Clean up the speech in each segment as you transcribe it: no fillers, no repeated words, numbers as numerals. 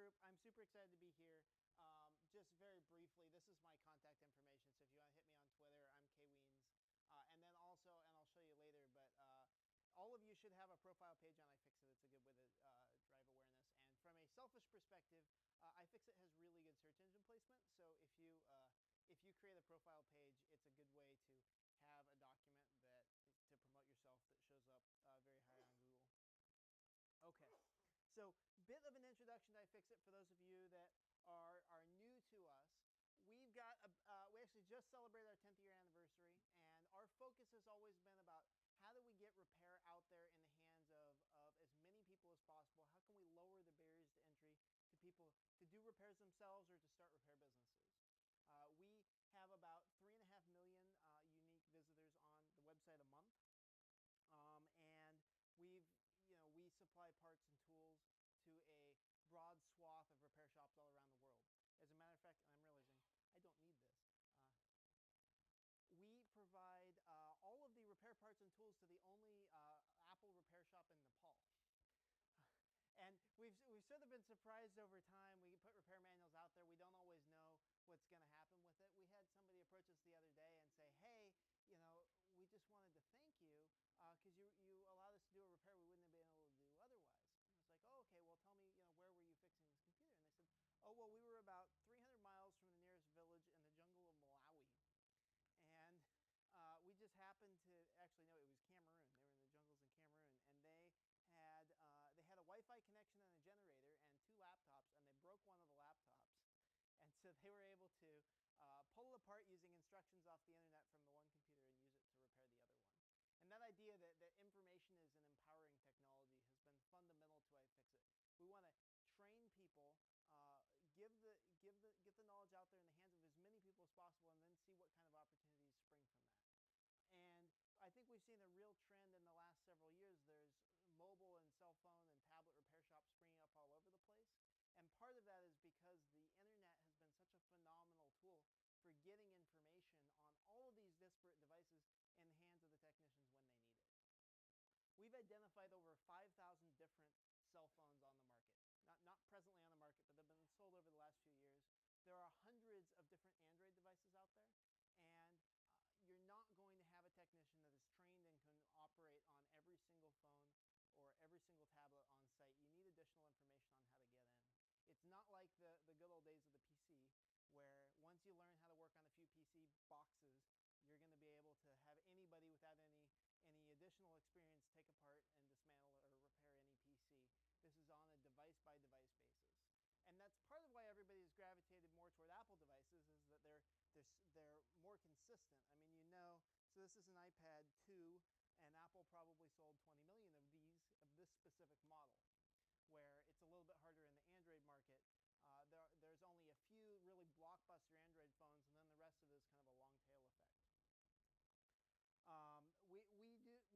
group. I'm super excited to be here. Just very briefly, this is my contact information, so if you want to hit me on Twitter, I'm Kyle Wiens. And then also, and I'll show you later, but all of you should have a profile page on iFixit. It's a good way to drive awareness. And from a selfish perspective, iFixit has really good search engine placement. So if you create a profile page, it's a good way to have a document to promote yourself that shows up very high on Google. Okay, so bit of an introduction to iFixit for those of you that are new to us. We actually just celebrated our 10th year anniversary, and our focus has always been about how do we get repair out there in the hands of as many people as possible? How can we lower the barriers to entry to people to do repairs themselves or to start repair businesses? We have about 3.5 million unique visitors on the website a month, and we supply parts and tools to a broad swath of repair shops all around the world. As a matter of fact, and I'm realizing I don't need this. We provide all of the repair parts and tools to the only Apple repair shop in Nepal. And we've sort of been surprised over time. We put repair manuals out there. We don't always know what's going to happen with it. We had somebody approach us the other day and say, hey, we just wanted to thank you because you allowed us to do a repair we wouldn't have been able to do otherwise. And I was like, oh, okay, well, tell me, where were you fixing this computer? And they said, oh, well, we were about 300 miles from the nearest village in the jungle of Malawi. And we just happened to, actually, no, it was Cameroon. They were in the jungles in Cameroon. And they had a Wi-Fi connection and a generator and 2 laptops, and they broke one of the laptops. And so they were able to pull it apart using instructions off the internet from the one computer and use it to repair the other one. And that idea that information is an empowering technology has been fundamental to iFixit. We want to train people, get the knowledge out there in the hands of as many people as possible, and then see what kind of opportunities spring from that. And I think we've seen a real trend in the last several years. There's mobile and cell phone and tablet repair shops springing up all over the place. And part of that is because the internet has been such a phenomenal tool for getting information on all of these disparate devices in the hands of the technicians when they need it. We've identified over 5,000 different cell phones on the market. Not presently on the market, but they've been sold over the last few years. There are hundreds of different Android devices out there, and you're not going to have a technician that is trained and can operate on every single phone or every single tablet on site. You need additional information on how to get in. It's not like the good old days of the PC, where once you learn how to work on a few PC boxes, you're going to be able to have anybody without any additional experience take apart and dismantle or repair any PC. This is on a device-by-device basis. And that's part of why everybody has gravitated more toward Apple devices, is that they're more consistent. I mean, so this is an iPad 2, and Apple probably sold 20 million of this specific model, where it's a little bit harder in the Android market. There's only a few really blockbuster Android phones, and then the rest of it is kind of a long tail effect.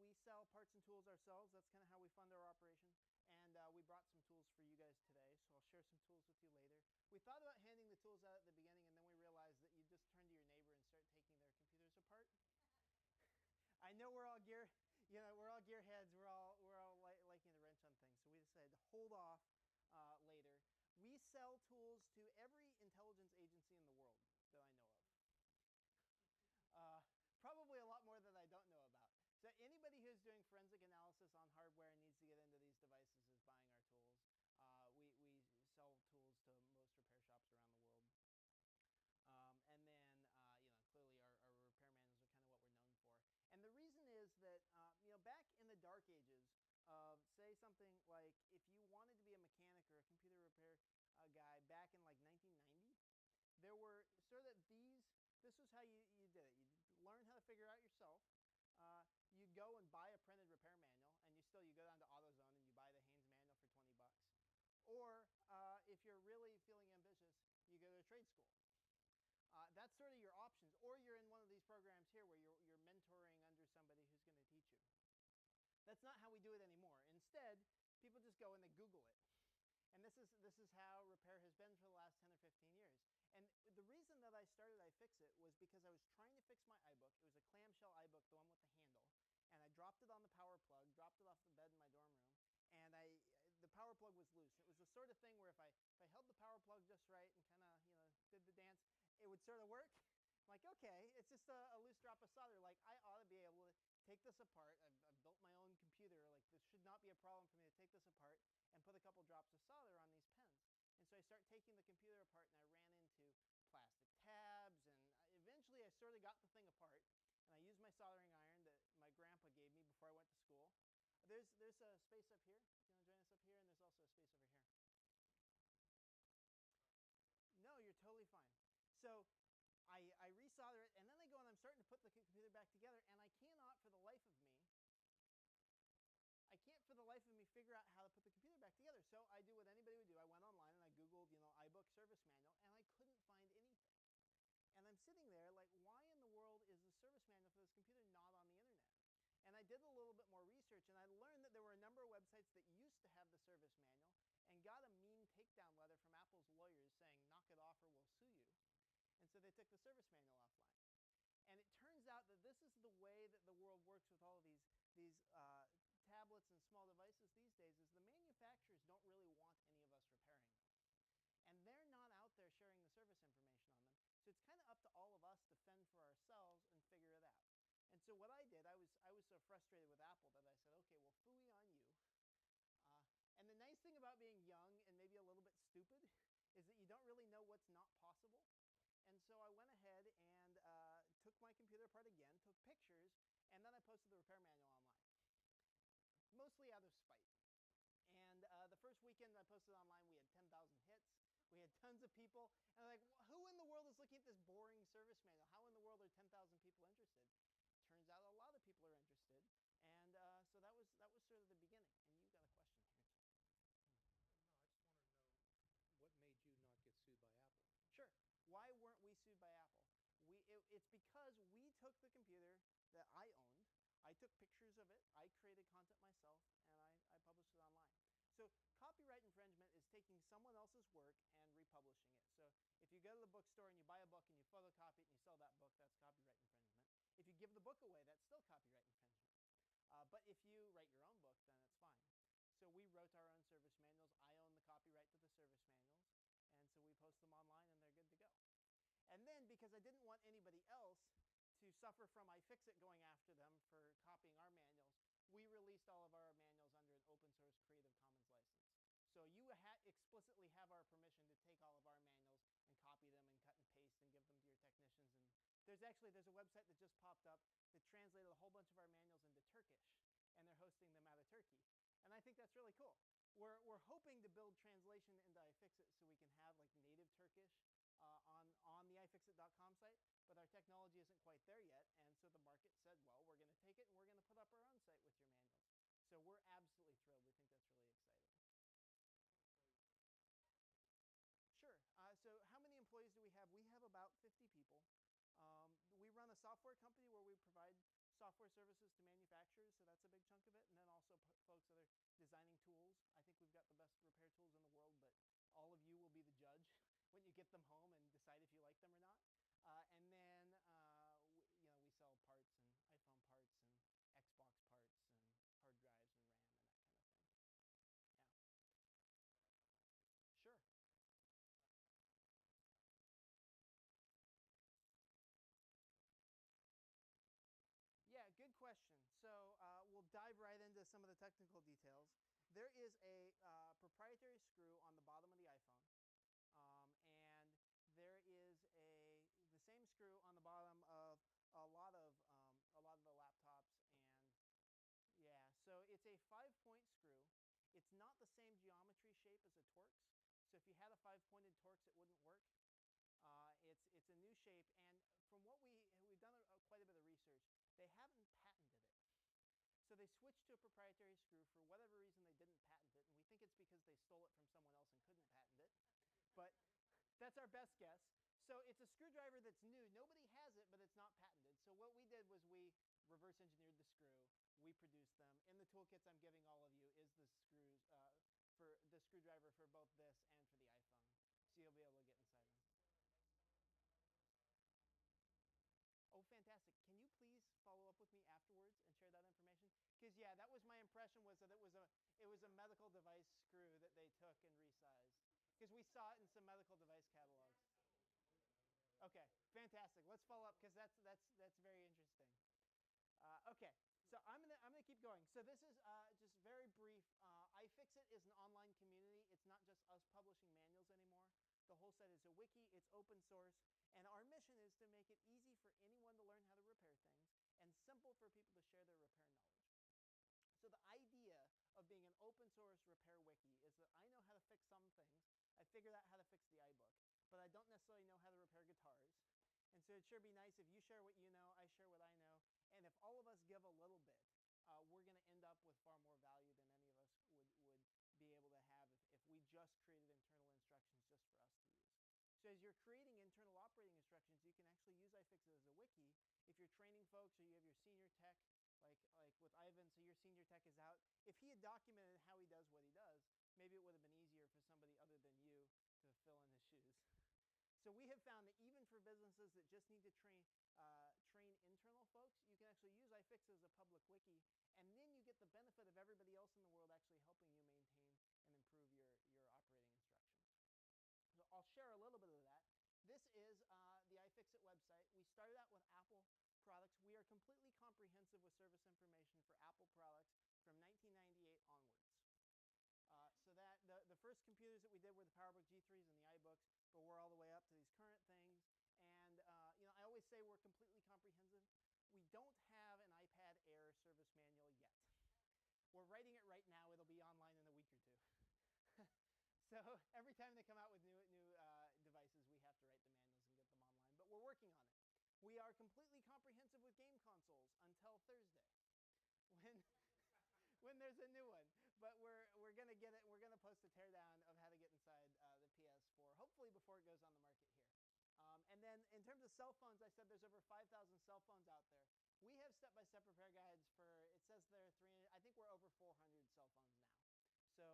We sell parts and tools ourselves. That's kind of how we fund our operation. And we brought some tools for you guys today, so I'll share some tools with you later. We thought about handing the tools out at the beginning, and then we realized that you just turn to your neighbor and start taking their computers apart. I know we're all gearheads. We're all liking to wrench on things, so we decided to hold off later. We sell tools to every intelligence agency in the world that I know of. Probably a lot more that I don't know about. So anybody who's doing forensic analysis on hardware and needs to get into these devices is buying our tools. We sell tools to most repair shops around the world. And then, clearly our repair manuals are kind of what we're known for. And the reason is that, back in the dark ages of, say, something like if you wanted to be a mechanic or a computer repair guy back in like 1990, there were sort of this was how you did it. You learn how to figure it out yourself. You go and buy a printed repair manual, and you go down to AutoZone and you buy the Haynes manual for 20 bucks. Or if you're really feeling ambitious, you go to a trade school. That's sort of your options. Or you're in one of these programs here where you're mentoring under somebody who's going to teach you. That's not how we do it anymore. Instead, people just go and they Google it. And this is how repair has been for the last 10 or 15 years. And the reason that I started iFixit was because I was trying to fix my iBook. It was a clamshell iBook, the one with the handle. And I dropped it on the power plug, dropped it off the bed in my dorm room. And the power plug was loose. It was the sort of thing where if I held the power plug just right and kind of did the dance, it would sort of work. I'm like, okay, it's just a loose drop of solder. Like, I ought to be able to take this apart. I've built my own computer. Like, this should not be a problem for me to take this apart and put a couple drops of solder on these pens. And so I start taking the computer apart, and I ran into plastic tabs, and eventually I sort of got the thing apart. And I used my soldering iron that my grandpa gave me before I went to school. There's a space up here, if you want to join us up here, and there's also a space over here. No, you're totally fine. So I resolder it, and then I go and I'm starting to put the computer back together, and I can't for the life of me figure out how to put the computer back together. So I do what anybody would do. I went online and I Googled, iBook service manual, and I couldn't find anything. And I'm sitting there like, why in the world is the service manual for this computer not on the internet? And I did a little bit more research, and I learned that there were a number of websites that used to have the service manual and got a mean takedown letter from Apple's lawyers saying, knock it off or we'll sue you. And so they took the service manual offline. And it turns out that this is the way that the world works with all of these tablets and small devices these days, is the manufacturers don't really want any of us repairing them. And they're not out there sharing the service information on them. So it's kind of up to all of us to fend for ourselves and figure it out. And so what I did, I was so frustrated with Apple that I said, okay, well, phooey on you. And the nice thing about being young and maybe a little bit stupid is that you don't really know what's not possible. And so I went ahead and took my computer apart again, took pictures, and then I posted the repair manual online, mostly out of spite. And the first weekend I posted online, we had 10,000 hits. We had tons of people. And I'm like, who in the world is looking at this boring service manual? How in the world are 10,000 people interested? Turns out a lot of people are interested. And so that was sort of the beginning. And you got a question here. No, I just wanted to know what made you not get sued by Apple. Sure. Why weren't we sued by Apple? It's because we took the computer that I owned. I took pictures of it. I created content myself, and I published it online. So copyright infringement is taking someone else's work and republishing it. So if you go to the bookstore and you buy a book and you photocopy it and you sell that book, that's copyright infringement. If you give the book away, that's still copyright infringement. But if you write your own book, then it's fine. So we wrote our own service manuals. I own the copyright to the service manuals. And so we post them online, and they're good to go. And then, because I didn't want anybody else to suffer from iFixit going after them for copying our manuals, we released all of our manuals under an open source Creative Commons license. So you explicitly have our permission to take all of our manuals and copy them and cut and paste and give them to your technicians. And there's a website that just popped up that translated a whole bunch of our manuals into Turkish, and they're hosting them out of Turkey. And I think that's really cool. We're hoping to build translation into iFixit so we can have like native Turkish on the iFixit.com site, but our technology isn't quite there yet. And so the market said, well, we're going to take it and we're going to put up our own site with your manuals. So we're absolutely thrilled. We think that's really exciting. Sure. So how many employees do we have? We have about 50 people. We run a software company where we provide software services to manufacturers, so that's a big chunk of it. And then also folks that are designing tools. I think we've got the best repair tools in the world, but all of you will be the judge when you get them home and decide if you like them or not. And then we sell parts and iPhone parts and Xbox parts and hard drives and RAM and that kind of thing. Yeah. Sure. Yeah, good question. So we'll dive right into some of the technical details. There is a proprietary screw on the bottom of the iPhone, and there is the same screw on the bottom of a lot of the laptops. And yeah, so it's a 5-point screw. It's not the same geometry shape as a Torx. So if you had a 5-pointed Torx, it wouldn't work. It's a new shape, and from what we've done quite a bit of research, they haven't patented it. So they switched to a proprietary screw. For whatever reason, they didn't patent it, and we think it's because they stole it from someone else and couldn't patent it. But that's our best guess. So it's a screwdriver that's new. Nobody has it, but it's not patented. So what we did was we reverse engineered the screw. We produced them. In the toolkits I'm giving all of you is the for the screwdriver for both this and for the iPhone. So you'll be able to get inside them. Oh, fantastic. Can you please follow up with me afterwards and share that information? Because yeah, that was my impression, was that it was a medical device screw that they took and resized. Because we saw it in some medical device catalogs. Okay, fantastic. Let's follow up because that's very interesting. Okay, so I'm gonna keep going. So this is just very brief. iFixit is an online community. It's not just us publishing manuals anymore. The whole site is a wiki. It's open source, and our mission is to make it easy for anyone to learn how to repair things and simple for people to share their repair knowledge. So the idea of being an open source repair wiki is that I know how to fix some things. I figured out how to fix the iBook, but I don't necessarily know how to repair guitars. And so it'd sure be nice if you share what you know, I share what I know, and if all of us give a little bit, we're going to end up with far more value than any of us would be able to have if we just created internal instructions just for us to use. So as you're creating internal operating instructions, you can actually use iFixit as a wiki. If you're training folks or you have your senior tech, like with Ivan, so your senior tech is out. If he had documented how he does what he does, maybe it would have been easier for somebody other than you to fill in his shoes. So we have found that even for businesses that just need to train internal folks, you can actually use iFixit as a public wiki, and then you get the benefit of everybody else in the world actually helping you maintain and improve your operating instructions. So I'll share a little bit of that. This is the iFixit website. We started out with Apple products. We are completely comprehensive with service information for Apple products from 1998 onwards. So that the first computers that we did were the PowerBook G3s and the iBooks, but we're all the way up to these current things. And I always say we're completely comprehensive. We don't have an iPad Air service manual yet. We're writing it right now. It'll be online in a week or two. So every time they come out with new devices, we have to write the manuals and get them online. But we're working on it. We are completely comprehensive with game consoles until Thursday, when there's a new one. But we're gonna get it. We're gonna post a teardown of how to get inside the PS4, hopefully before it goes on the market here. And then in terms of cell phones, I said there's over 5,000 cell phones out there. We have step-by-step repair guides for, it says there are 300, I think we're over 400 cell phones now. So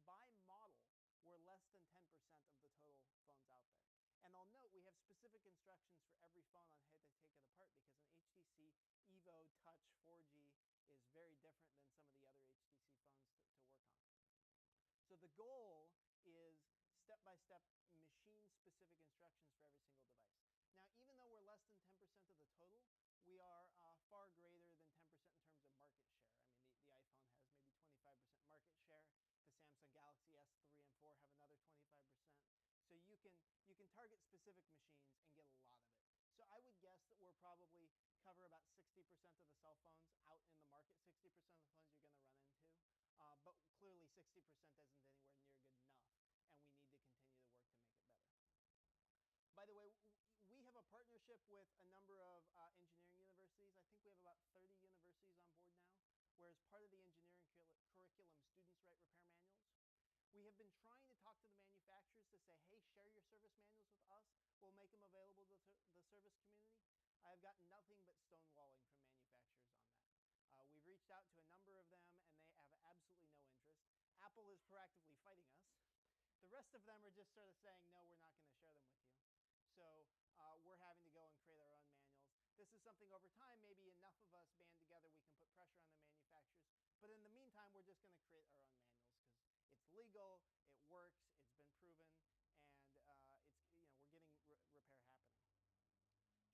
by model, we're less than 10% of the total phones out there. And I'll note we have specific instructions for every phone on how to take it apart, because an HTC Evo Touch 4G is very different than some of the other HTC phones to work on. So the goal is step-by-step machine-specific instructions for every single device. Now, even though we're less than 10% of the total, we are far greater than 10% in terms of market share. I mean, the iPhone has maybe 25% market share. The Samsung Galaxy S3 and 4 have another 25%. So you can target specific machines and get a lot of it. So I would guess that we're probably cover about 60% of the cell phones out in the market, 60% of the phones you're going to run into. But clearly 60% isn't anywhere near good enough, and we need to continue to work to make it better. By the way, we have a partnership with a number of engineering universities. I think we have about 30 universities on board now, where as part of the engineering curriculum, students write repair manuals. We have been trying to talk to the manufacturers to say, hey, share your service manuals with us. We'll make them available to the service community. I have gotten nothing but stonewalling from manufacturers on that. We've reached out to a number of them, and they have absolutely no interest. Apple is proactively fighting us. The rest of them are just sort of saying, no, we're not going to share them with you. So we're having to go and create our own manuals. This is something over time, maybe enough of us band together, we can put pressure on the manufacturers. But in the meantime, we're just going to create our own manuals because it's legal, it works, it's been proven, and we're getting repair happening.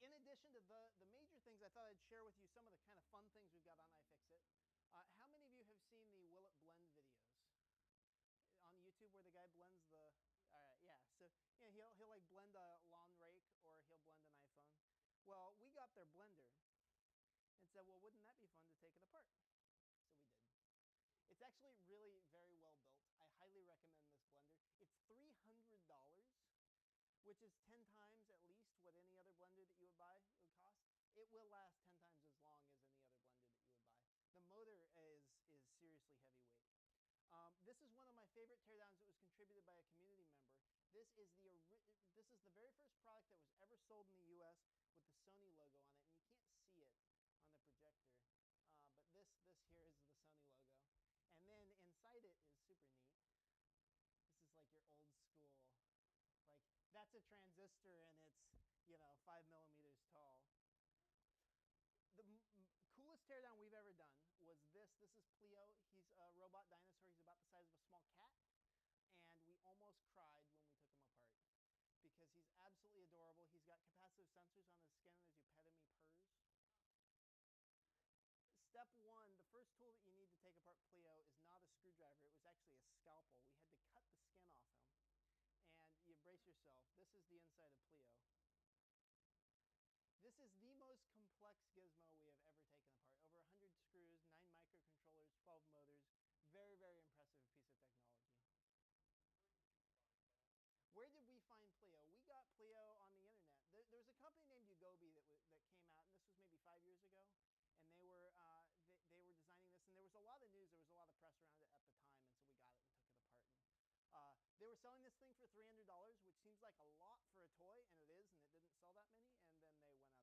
In addition to the major things, I thought I'd share with you some of the kind of fun things we've got on iFixit. How many of you have seen the Will It Blend videos on YouTube where the guy blends the... All right, yeah. So he'll like blend a lawn rake, or he'll blend an iPhone. Well, we got their blender and said, well, wouldn't that be fun to take it apart? So we did. It's actually really very well built. I highly recommend this blender. It's $300, which is 10 times at least what any other blender that you would buy would cost. It will last 10 times as long as any other blender that you would buy. The motor is seriously heavyweight. This is one of my favorite teardowns that was contributed by a community member. This is the very first product that was ever sold in the U.S. with the Sony logo on it, and you can't see it on the projector, but this here is the Sony logo. And then inside it is super neat. This is like your old school, like that's a transistor and it's 5 millimeters tall. The coolest teardown we've ever done was this. this. This is Pleo. He's a robot dinosaur. He's about the size of a small cat. And we almost cried when we took him apart because he's absolutely adorable. He's got capacitive sensors on his skin, and as you pet him, he purrs. Step one, the first tool that you need to take apart Pleo is not a screwdriver. It was actually a scalpel. We had to cut the skin off him. And you brace yourself. This is the inside of Pleo. This is the most complex gizmo we have ever taken apart. Over 100 screws, 9 microcontrollers, 12 motors. Very, very impressive piece of technology. Where did you find that? Where did we find Pleo? We got Pleo on the internet. There was a company named Ugobi that came out, and this was maybe 5 years ago. And they were designing this, and there was a lot of news. There was a lot of press around it at the time, and so we got it and took it apart. And they were selling this thing for $300, which seems like a lot for a toy, and it is, and it didn't sell that many, and then they went out of business.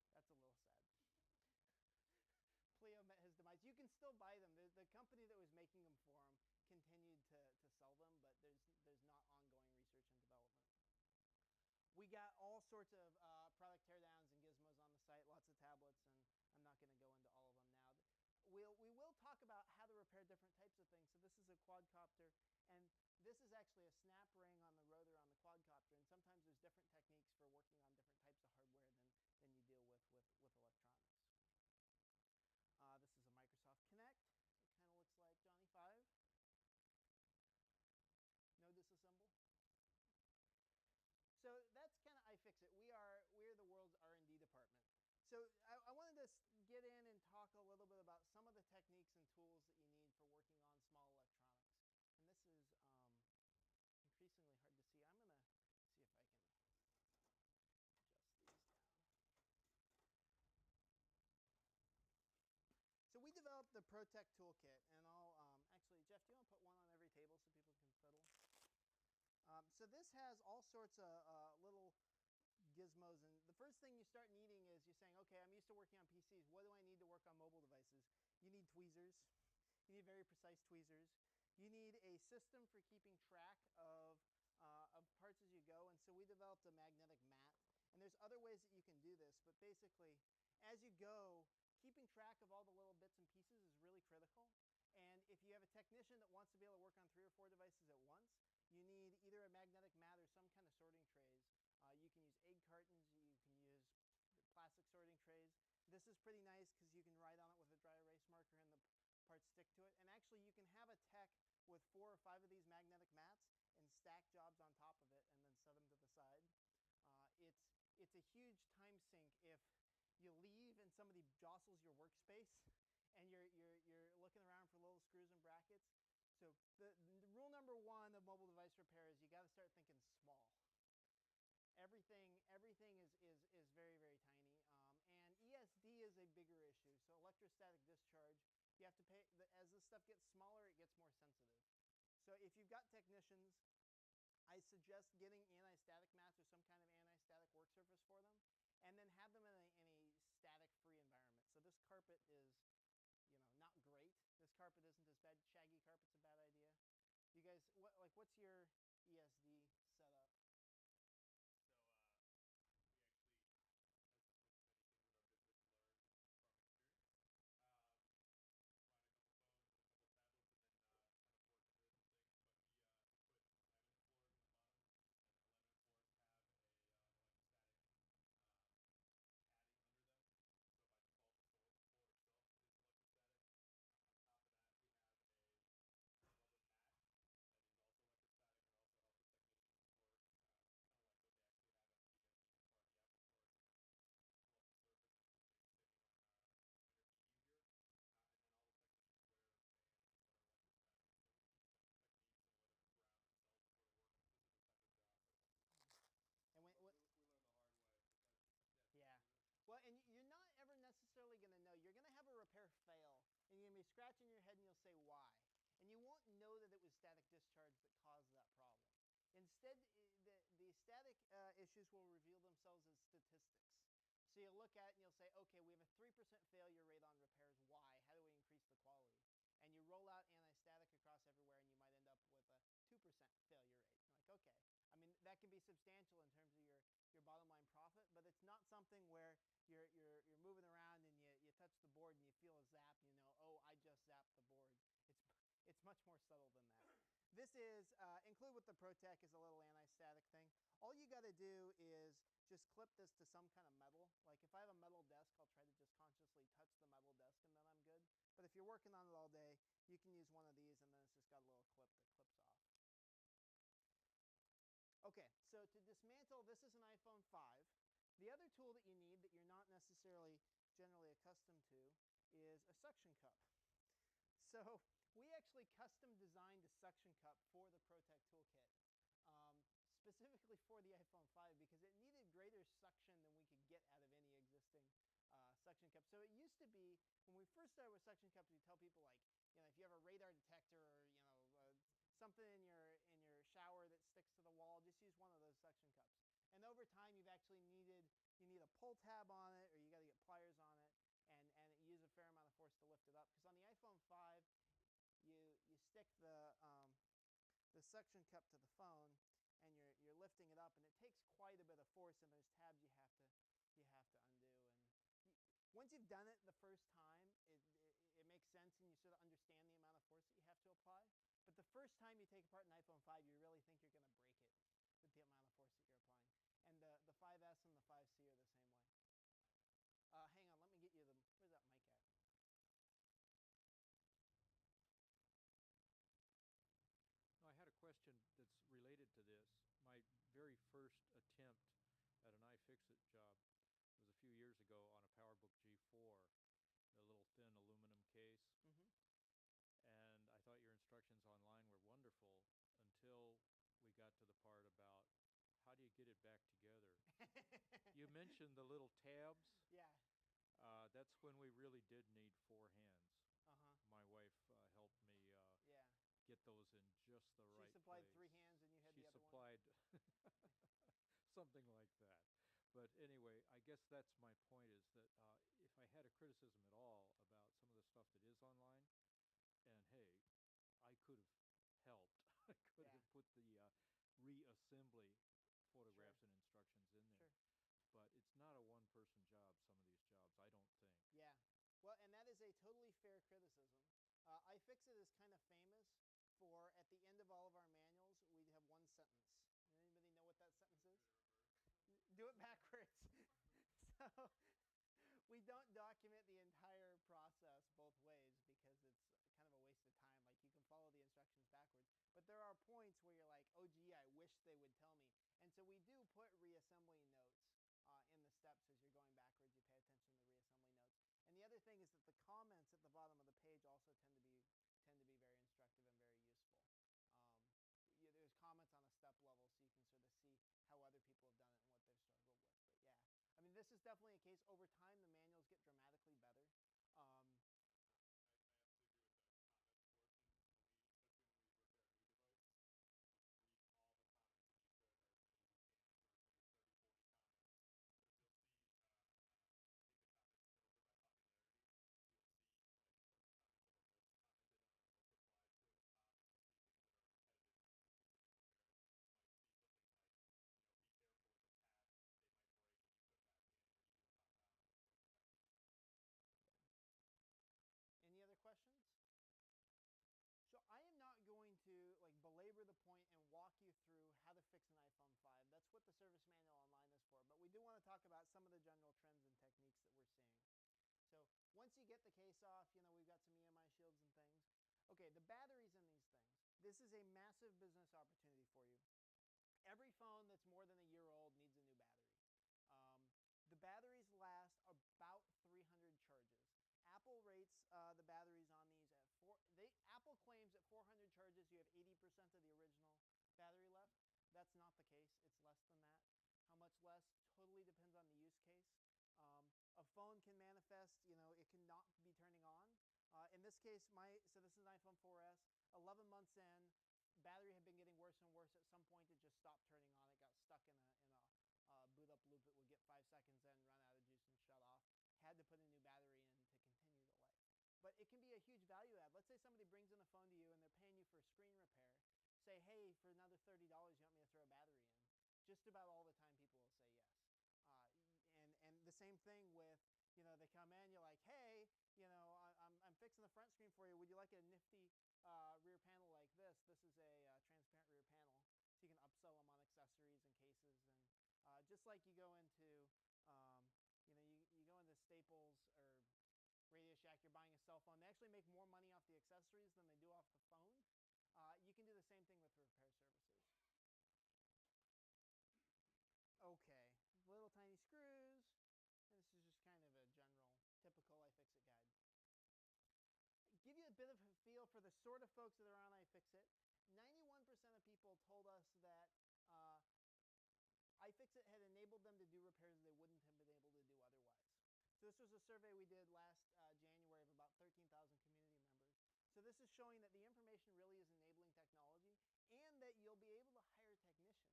So that's a little sad. Pleo met his demise. You can still buy them. The company that was making them for him continued to sell them, but there's not ongoing research and development. We got all sorts of product teardowns and gizmos on the site, lots of tablets, and I'm not going to go into all of them now. We will talk about how to repair different types of things. So this is a quadcopter, and this is actually a snap ring on the rotor on the quadcopter, and sometimes there's different techniques for working on different types of hardware than you deal with electronics. This is a Microsoft Kinect. It kind of looks like Johnny 5. No disassemble. So that's kind of iFixit. We're the world's R&D department. So I wanted to get in and talk a little bit about some of the techniques and tools that you need for working on small electronics. And this is increasingly hard to see. I'm going to see if I can adjust these down. So we developed the ProTech toolkit, and I'll actually, Jeff, do you want to put one on every table so people can fiddle? So this has all sorts of little gizmos, and the first thing you start needing is you're saying, okay, I'm used to working on PCs. What do I need to work on mobile devices? You need tweezers. You need very precise tweezers. You need a system for keeping track of parts as you go, and so we developed a magnetic mat. And there's other ways that you can do this, but basically, as you go, keeping track of all the little bits and pieces is really critical. And if you have a technician that wants to be able to work on 3 or 4 devices at once, you need either a magnetic mat or some kind of sorting trays. You can use egg cartons. You can use plastic sorting trays. This is pretty nice because you can write on it with a dry erase marker and the parts stick to it. And actually, you can have a tech with 4 or 5 of these magnetic mats and stack jobs on top of it and then set them to the side. It's a huge time sink if you leave and somebody jostles your workspace and you're looking around for little screws and brackets. So the rule number 1 of mobile device repair is you got to start thinking small. Everything is very, very tiny. And ESD is a bigger issue. So electrostatic discharge, you have to pay, as this stuff gets smaller, it gets more sensitive. So if you've got technicians, I suggest getting anti-static mats or some kind of anti-static work surface for them, and then have them in a static-free environment. So this carpet is, not great. This carpet isn't as bad. Shaggy carpet's a bad idea. You guys, what's your ESD setup? So we actually, as with many things in our business, learn from experience. Find a couple phones and a couple tablets, and then kind of work into some things. But we put laminate floors on the bottom, and the laminate floors have a electrostatic padding under them. So by default, the floor itself is electrostatic. On top of that, we have a rubber mat that is also electrostatic, and it also helps the technicians work kind of like what they actually have at the bar of the Apple Store. It's fluff surface, makes picking on energy easier. And then all the technicians wear bands that are electrostatic, so techniques and weather and ground themselves before they work on specific type of job. But And we learned the hard way. Yeah. Well, and you're not ever necessarily going to know. You're going to have a repair fail, and you're going to be scratching your head, and you'll say, why? And you won't know that it was static discharge that caused that problem. Instead, the static issues will reveal themselves as statistics. So you'll look at it and you'll say, okay, we have a 3% failure rate on repairs. Why? How do we increase the quality? And you roll out anti-static across everywhere, and you might end up with a 2% failure rate. You're like, okay. I mean, that can be substantial in terms of your bottom line profit, but it's not something where you're moving around and you touch touch the board and you feel a zap, you know, oh, I just zapped the board. It's much more subtle than that. This is, included with the ProTech is a little anti-static thing. All you got to do is just clip this to some kind of metal. Like if I have a metal desk, I'll try to just consciously touch the metal desk and then I'm good. But if you're working on it all day, you can use one of these and then it's just got a little clip that clips off. Okay, so to dismantle, this is an iPhone 5. The other tool that you need that you're not necessarily generally accustomed to is a suction cup. So we actually custom designed a suction cup for the ProTech toolkit, specifically for the iPhone 5 because it needed greater suction than we could get out of any existing suction cup. So it used to be, when we first started with suction cups, we tell people like, you know, if you have a radar detector or, you know, something in your shower that sticks to the wall, just use one of those suction cups. And over time, you need a pull tab on it, or you got to get pliers on it, and it uses a fair amount of force to lift it up. Because on the iPhone 5, you stick the suction cup to the phone, and you're lifting it up, and it takes quite a bit of force, and there's tabs you have to undo. And once you've done it the first time, it makes sense, and you sort of understand the amount of force that you have to apply. But the first time you take apart an iPhone 5, you really think you're going to break it with the amount of force that you're applying. And the 5S and the 5C are the same way. Hang on, let me get you where's that mic at? No, I had a question that's related to this. My very first attempt at an iFixit job was a few years ago on a PowerBook G4, a little thin aluminum case. Mm-hmm. And I thought your instructions online were wonderful until we got to the part about how do you get it back together. You mentioned the little tabs. Yeah. That's when we really did need 4 hands. Uh-huh. My wife helped me Yeah. get those in just the right place. She supplied 3 hands and you had the other one? She supplied something like that. But anyway, I guess that's my point is that if I had a criticism at all about some of the stuff that is online, and hey, I could have helped. I could have put the reassembly photographs and instructions in there. Sure. But it's not a one-person job, some of these jobs, I don't think. Yeah. Well, and that is a totally fair criticism. iFixit is kind of famous for, at the end of all of our manuals, we'd have one sentence. Anybody know what that sentence is? Do it backwards. So we don't document the entire process both ways because it's kind of a waste of time. Like, you can follow the instructions backwards. But there are points where you're like, oh, gee, I wish they would tell me. And so we do put reassembly notes in the steps as you're going backwards. You pay attention to the reassembly notes. And the other thing is that the comments at the bottom of the page also tend to be very instructive and very useful. There's comments on a step level, so you can sort of see how other people have done it and what they've struggled with. But yeah, I mean, this is definitely a case. Over time, the manuals get dramatically better. I absolutely agree with the comments portion. Especially when we repair a new device, we read all the comments as we could, or maybe we scan through maybe 30, 40 comments. Because you'll see, I think the comments filter by popularity. You'll see like some comments that are most commented on or most replied to at the top, and you'll see things that are repetitive in specific repairs. You might see something like, you know, be careful with the pads. They might break when you put it back in, or easy to pop out when you put it back in. Any other questions? So I am not going to belabor the point and walk you through how to fix an iPhone 5. That's what the service manual online is for. But we do want to talk about some of the general trends and techniques that we're seeing. So once you get the case off, we've got some EMI shields and things. Okay, the batteries in these things. This is a massive business opportunity for you. Every phone that's more than a year old needs a new battery. The batteries last about 300 charges. Apple rates the batteries on these at Apple claims at 400 charges you have 80% of the original battery left. That's not the case. It's less than that. How much less totally depends on the use case. A phone can manifest, it can not be turning on. In this case, so this is an iPhone 4S. 11 months in, battery had been getting worse and worse. At some point, it just stopped turning on. It got stuck in a boot up loop. It would get 5 seconds in, run out of juice, and shut off. Had to put a new battery in to continue the life. But it can be a huge value add. Let's say somebody brings in a phone to you and they're paying you for a screen repair. Say, hey, for another $30, you want me to throw a battery in? Just about all the time people will say yes. And the same thing with they come in, you're like, hey, I'm fixing the front screen for you. Would you like a nifty rear panel like this? This is a transparent rear panel, so you can upsell them on accessories and cases. And just like you go into, you go into Staples or Radio Shack, you're buying a cell phone. They actually make more money off the accessories than they do off the phone. You can do the same thing with repair services. Okay, little tiny screws, and this is just kind of a general, typical iFixit guide. Give you a bit of a feel for the sort of folks that are on iFixit. 91% of people told us that iFixit had enabled them to do repairs they wouldn't have been able to do otherwise. So this was a survey we did last January of about 13,000 community members. So this is showing that the information really is enabling technology, and that you'll be able to hire technicians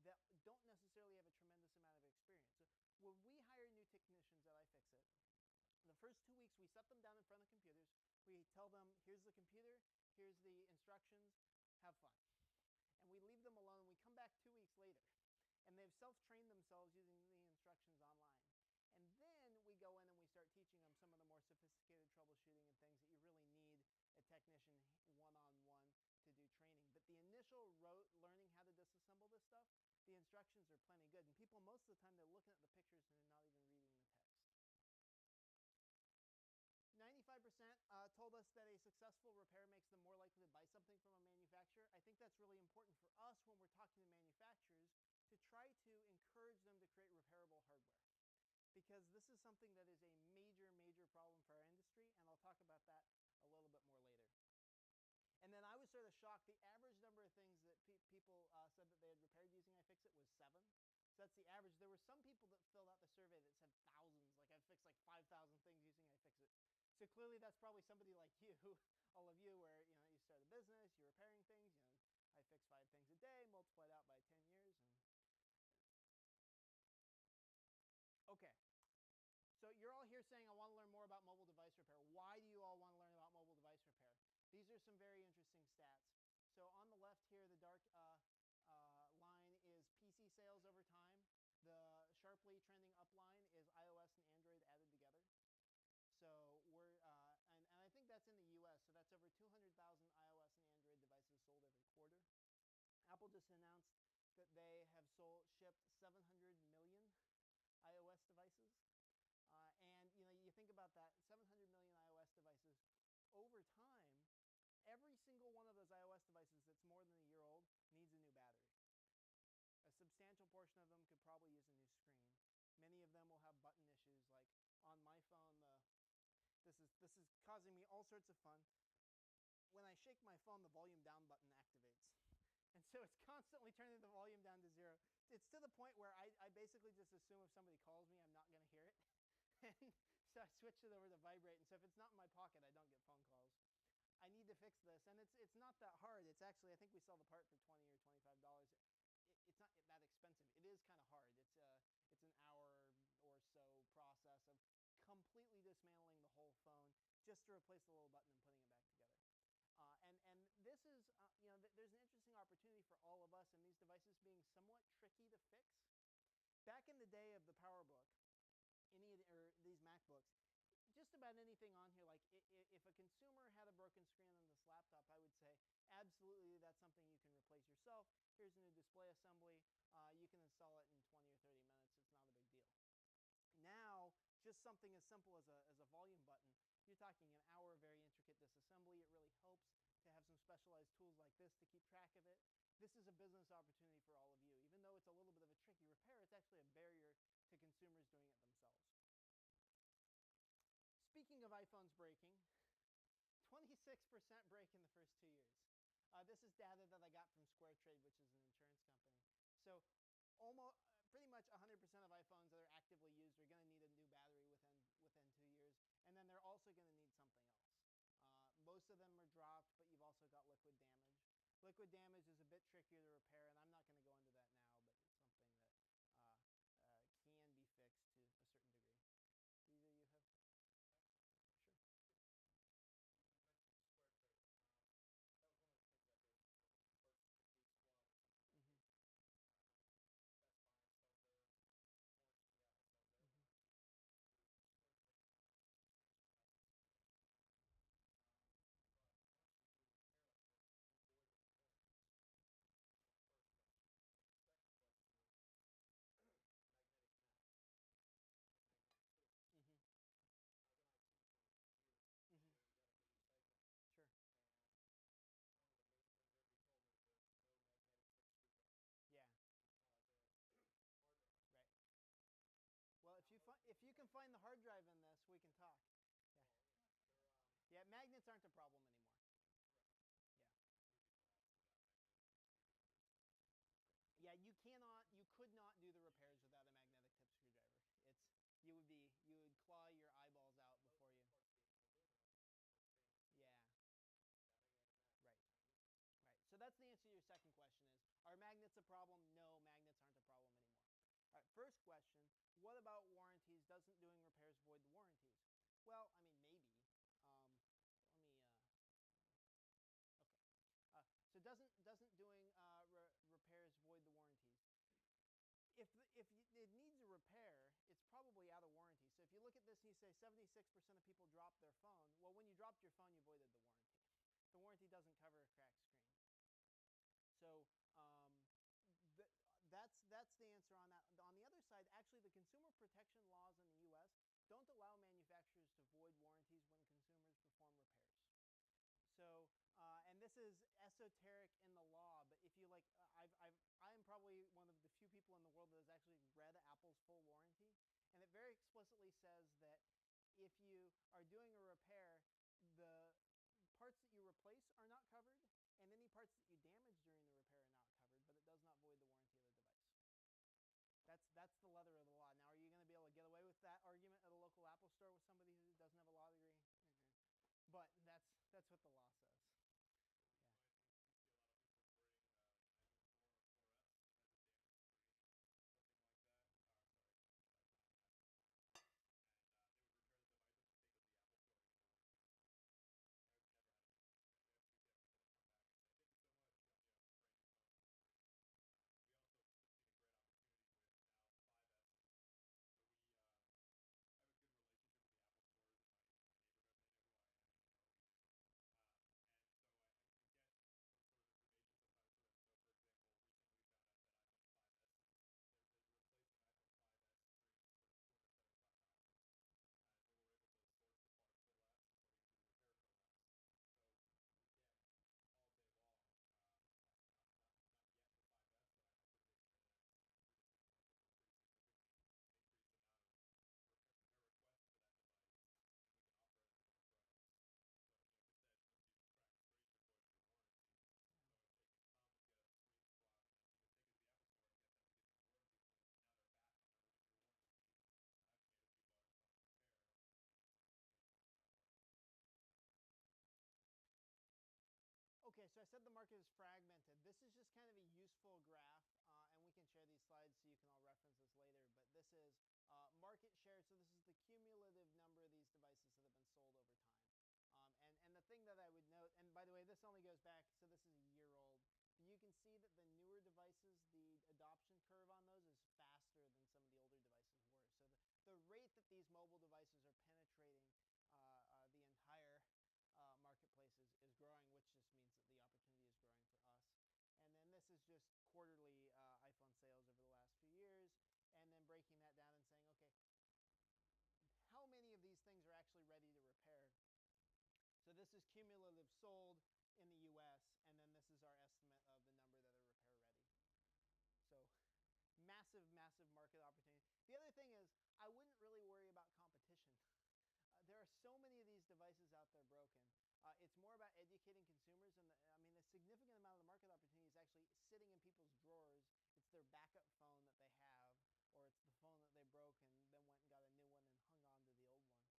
that don't necessarily have a tremendous amount of experience. So when we hire new technicians at iFixit, the first 2 weeks we set them down in front of computers. We tell them, here's the computer, here's the instructions, have fun. And we leave them alone. We come back 2 weeks later, and they've self-trained themselves using the instructions online. And then we go in and we start teaching them some of the more sophisticated troubleshooting and things that you really need a technician one-on-one to do training. But the initial learning how to disassemble this stuff, the instructions are plenty good. And people, most of the time, they're looking at the pictures and they're not even reading the text. 95% told us that a successful repair makes them more likely to buy something from a manufacturer. I think that's really important for us when we're talking to manufacturers to try to encourage them to create repairable hardware, because this is something that is a major, major problem for our industry, and I'll talk about that a little bit more later. And then I was sort of shocked. The average number of things that people said that they had repaired using iFixit was 7. So that's the average. There were some people that filled out the survey that said thousands, like I've fixed like 5,000 things using iFixit. So clearly that's probably somebody like you, all of you, where you start a business, you're repairing things, I fix 5 things a day, multiplied out by 10 years. Okay. So you're all here saying, I want to learn more about mobile device repair. Why do you all want to learn about mobile device repair? These are some very interesting stats. So on the left here, the dark line is PC sales over time. The sharply trending up line is iOS and Android added together. So we're, and I think that's in the US, so that's over 200,000 iOS and Android devices sold every quarter. Apple just announced that they have shipped 700 million iOS devices. And you think about that, 700 million iOS devices. Over time, every single one of those iOS devices that's more than a year old needs a new battery. A substantial portion of them could probably use a new screen. Many of them will have button issues, like on my phone, this is causing me all sorts of fun. When I shake my phone, the volume down button activates. And so it's constantly turning the volume down to 0. It's to the point where I basically just assume if somebody calls me, I'm not going to hear it. And so I switch it over to vibrate. And so if it's not in my pocket, I don't get phone calls. I need to fix this. And it's not that hard. It's actually, I think we sell the part for $20 or $25. It's not that expensive. It is kind of hard. It's an hour or so process of completely dismantling the whole phone just to replace the little button and putting it back together. And this is, there's an interesting opportunity for all of us in these devices being somewhat tricky to fix. Back in the day of the PowerBook, or these MacBooks, just about anything on here, like if a consumer had a broken screen on this laptop, I would say, absolutely, that's something you can replace yourself. Here's a new display assembly. You can install it in 20 or 30 minutes. It's not a big deal. Now, just something as simple as a volume button, you're talking an hour of very intricate disassembly. It really helps to have some specialized tools like this to keep track of it. This is a business opportunity for all of you. Even though it's a little bit of a tricky repair, it's actually a barrier to consumers doing it themselves. Speaking of iPhones breaking, 26% break in the first 2 years. This is data that I got from SquareTrade, which is an insurance company. So almost, pretty much 100% of iPhones that are actively used are going to need a new battery within 2 years. And then they're also going to need something else. Most of them are dropped, but you've also got liquid damage. Liquid damage is a bit trickier to repair, and I'm not going to go into that now, but it's something that can be fixed to a certain degree. Do either of you have? Sure. You mentioned Square Trade. That was one of the things I did when we purchased the Boot Squad. Mm-hmm. Best Buy sells their warranty. Apple sells their warranty through Square you can find the hard drive in this, we can talk. Yeah. Yeah, magnets aren't a problem anymore. Right. Yeah. Two people asked for that magnetic tip screwdriver. Yeah, you could not do the repairs without a magnetic tip screwdriver. You would claw your eyeballs out before you. Yeah. Right. Right. So that's the answer to your second question is, are magnets a problem? No, magnets aren't a problem anymore. All right, first question, what about warranties? Doesn't doing repairs void the warranties? Well, I mean, maybe. Let me, okay. So doesn't doing repairs void the warranties? If it needs a repair, it's probably out of warranty. So if you look at this and you say 76% of people drop their phone, well, when you dropped your phone, you voided the warranty. The warranty doesn't cover a cracked screen. So that's the answer on that. On the other side, actually, the consumer protection laws in the U.S. don't allow manufacturers to void warranties when consumers perform repairs. So, and this is esoteric in the law, but if you like, I am probably one of the few people in the world that has actually read Apple's full warranty, and it very explicitly says that if you are doing a repair, the parts that you replace are not covered, and any parts that you damage during the repair are not covered, but it does not void the warranty of the device. That's the letter of the law. Now, are you going to be able to get away with that argument at a local Apple store with somebody who doesn't have a law degree? But that's what the law says. We see a lot of people bring an iPhone 4 or 4S that has a damaged screen, something like that. Sorry, that's not an iPhone 4. And they would repair the devices and take it to the Apple store, even though warranty was over. And we've never had we've had people that come back and say, "Thank you so much, got me a brand new phone for free." We also have seen a great opportunity with now 5S's. So we have a good relationship with the Apple stores in my neighborhood. They know who I am. They know what we do. And so I get some sort of information sometimes for them. So, for example, recently we found out that iPhone 5S's, there's a replacing iPhone 5S screen for $275. And we were able to source the part for that, so we can do the repair for that. So we get all day long, not yet for 5S, but I predict in the next 3 to 6 months we'll pretty significantly increase the amount of repair requests for that device, and we can offer it for a pro. So, if it says you crack screen, you're voiding your warranty. So if they can come and get a screen swap, and take it to the Apple store and get them to give them a warranty, so now they're back on their 1-year warranty, and I've made a few bucks on repair. Okay, so I said the market is fragmented. This is just kind of a useful graph, and we can share these slides so you can all reference this later. But this is market share. So this is the cumulative number of these devices that have been sold over time. And the thing that I would note, and by the way, this only goes back, so this is a year old. But you can see that the newer devices, the adoption curve on those is faster than some of the older devices were. So the rate that these mobile devices are penetrating the entire marketplace is growing, which just means that the opportunity is growing for us. And then this is just quarterly iPhone sales over the last few years, and then breaking that down and saying, okay, how many of these things are actually ready to repair? So this is cumulative sold in the US, and then this is our estimate of the number that are repair ready. So massive, massive market opportunity. The other thing is, I wouldn't really worry about competition. There are so many of these devices out there broken. It's more about educating consumers, and a significant amount of the market opportunity is actually sitting in people's drawers. It's their backup phone that they have, or it's the phone that they broke and then went and got a new one and hung on to the old one.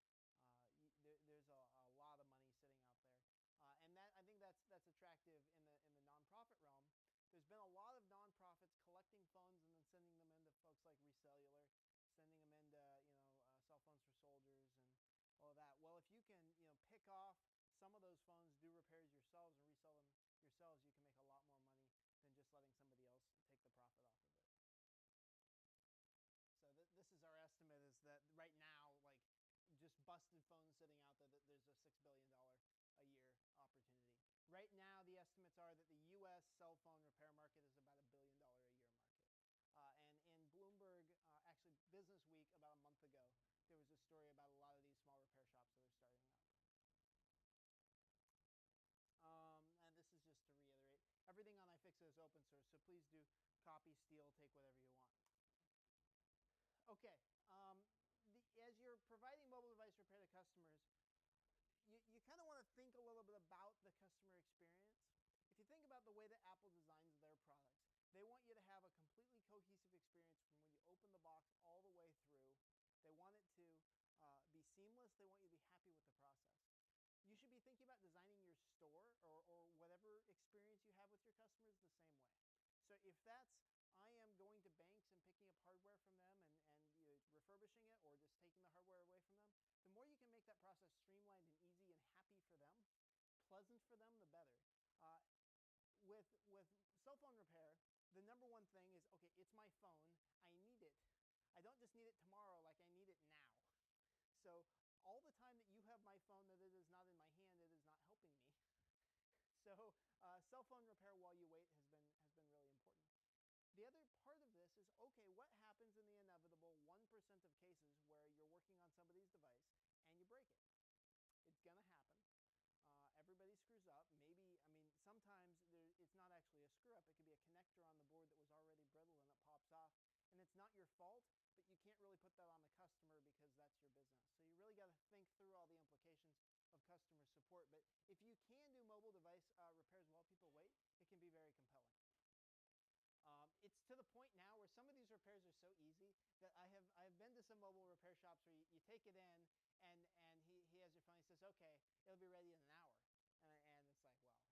There's a lot of money sitting out there, and I think that's attractive in the nonprofit realm. There's been a lot of nonprofits collecting phones and then sending them into folks like Recellular, sending them into cell phones for soldiers and all of that. Well, if you can pick off some of those phones, do repairs yourselves, and resell them yourselves, you can make a lot more money than just letting somebody else take the profit off of it. So this is our estimate, is that right now, like just busted phones sitting out there, that there's a $6 billion a year opportunity. Right now, the estimates are that the U.S. cell phone repair market is about $1 billion a year market. And in Bloomberg, actually Business Week about a month ago, there was a story about a lot of these small repair shops that are starting up. And this is just to reiterate, everything on iFixit is open source, so please do copy, steal, take whatever you want. Okay, as providing mobile device repair to customers, you kind of want to think a little bit about the customer experience. If you think about the way that Apple designs their products, they want you to have a completely cohesive experience from when you open the box all the way through. They want it to be seamless. They want you to be happy with the process. You should be thinking about designing your store or whatever experience you have with your customers the same way. So if that's I am going to banks and picking up hardware from them and refurbishing it or just taking the hardware away from them, the more you can make that process streamlined and easy and happy for them, pleasant for them, the better. With cell phone repair, the number one thing is, okay, it's my phone. I need it. I don't just need it tomorrow, like I need it now. So all the time that you have my phone that it is not in my hand, it is not helping me. So cell phone repair while you wait has been really important. The other part of this is, okay, what happens in the inevitable 1% of cases where you're working on somebody's device and you break it? It's going to happen. Everybody screws up. Maybe, sometimes it's not actually a screw up. It could be a connector on the board that was already brittle and it pops off. And it's not your fault, but you can't really put that on the customer because that's your business. So you really got to think through all the implications of customer support. But if you can do mobile device repairs while people wait, it can be very compelling. It's to the point now where some of these repairs are so easy that I've been to some mobile repair shops where you take it in and he has your phone. He says, okay, it'll be ready in an hour. And it's like,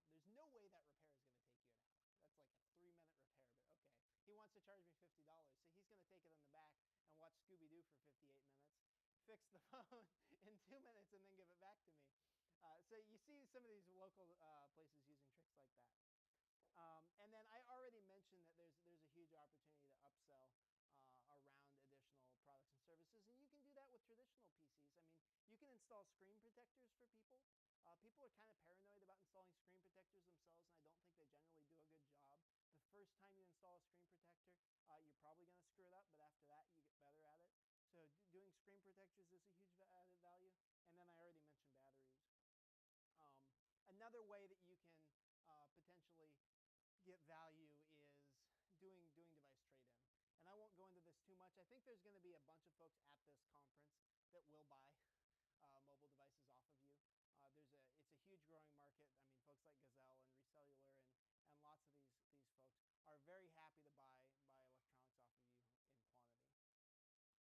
well, there's no way that repair is going to take you an hour. That's like a 3-minute repair, but okay. He wants to charge me $50, so he's going to take it in the back and watch Scooby-Doo for 58 minutes, fix the phone in 2 minutes, and then give it back to me. So you see some of these local places using tricks like that. And then I already mentioned that there's a huge opportunity to upsell around additional products and services, and you can do that with traditional PCs. You can install screen protectors for people. People are kind of paranoid about installing screen protectors themselves, and I don't think they generally do a good job. The first time you install a screen protector, you're probably going to screw it up, but after that, you get better at it. So doing screen protectors is a huge added value. And then I already mentioned batteries. Another way that you can potentially get value is doing device trade-in. And I won't go into this too much. I think there's going to be a bunch of folks at this conference that will buy mobile devices off of you. It's a huge growing market. Folks like Gazelle and Recellular and lots of these folks are very happy